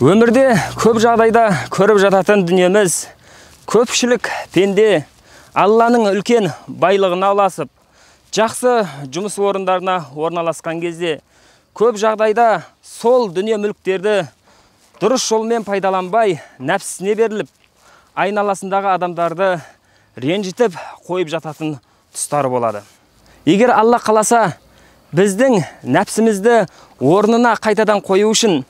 Өмірде көп жағдайда көріп жататын дүниеміз, көпшілік пенде Алланың үлкен байлығына ұласып, жақсы жұмыс орындарына орналасқан кезде, көп жағдайда сол дүние мүліктерді дұрыс жолмен пайдаланбай, нәпсісіне беріліп, айналасындағы адамдарды ренжітіп қойып жататын тұстары болады. Егер Алла қаласа, біздің нәпсімізді орнына қайтадан қою үшін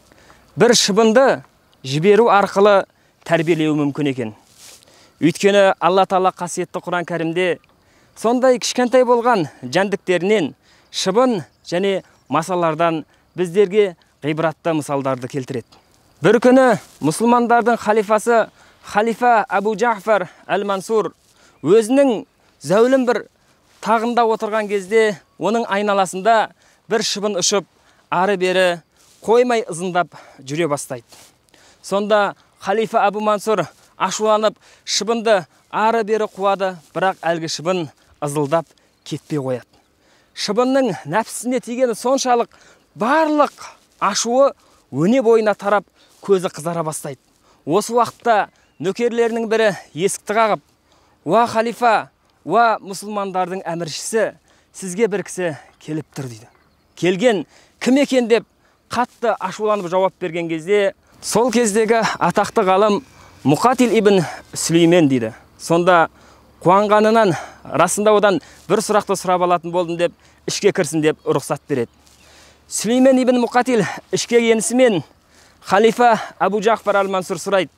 бір шыбынды жіберу арқылы тәрбиелеу мүмкін екен. Өйткені Алла Тағала қасиетті Құран кәрімде сондай кішкентай болған жәндіктерінен шыбын және масалардан біздерге ғибратты мысалдарды келтіреді. Бір күні мұсылмандардың халифасы халифа Абу Джафар әл-Мансур өзінің зәулім бір тағында отырған кезде, оның айналасында бір шыбын ұшып, ары-бері қоймай ызыңдап жүре бастайды. Сонда халифа Абу Мансур ашуланып шыбынды ары-бері қуады, бірақ әлгі шыбын ызылдап кетпей қояды. Шыбынның нәпсісіне тигені соншалық барлық ашуы өне бойына тарап, көзі қызара бастайды. Осы уақытта нөкерлерінің бірі есікті қағып: "Уа халифа, уа мұсылмандардың әміршісі, сізге бір кісі келіп тұр" дейді. Келген кім екен деп қатты ашуланып жауап берген кезде, сол кездегі атақты ғалым Мұқатил ибн Сүлеймен дейді. Сонда қуанғанынан расында одан бір сұрақты сұрап алатын болдым деп, ішке кірсін деп рұқсат береді. Сүлеймен ибн Мұқатил ішке енісімен халифа Абу Джафар әл-Мансур сұрайды: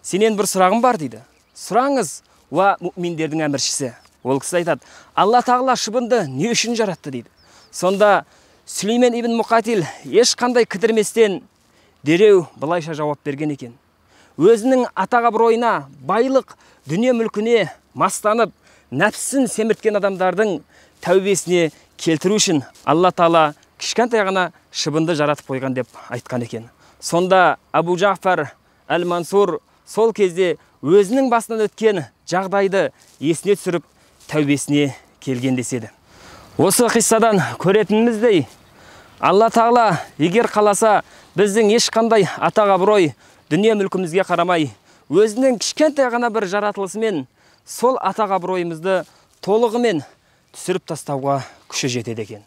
"Сенен бір сұрағым бар" дейді. "Сұраңыз, уа мүминдердің әміршісі." Ол кісі айтады: "Алла Тағала шыбынды не үшін жаратты" дейді. Сонда Сүлеймен ибн Мұқатил ешқандай кідірместен дереу былайша жауап берген екен: "Өзінің атақ-абыройына, байлық, дүние мүлкіне мастанып, нәпсісін семірткен адамдардың тәубесіне келтіру үшін Алла Тағала кішкентай ғана шыбынды жаратып қойған" деп айтқан екен. Сонда Абу Джафар әл-Мансур сол кезде өзінің басынан өткен жағдайды есіне түсіріп, тәубесіне келген деседі. Осы қиссадан көретініміздей, Алла Тағала егер қаласа, біздің ешқандай атақ-абырой, дүние мүлкімізге қарамай, өзінің кішкентай ғана бір жаратылысымен сол атақ-абыройымызды толығымен түсіріп тастауға күші жетеді екен.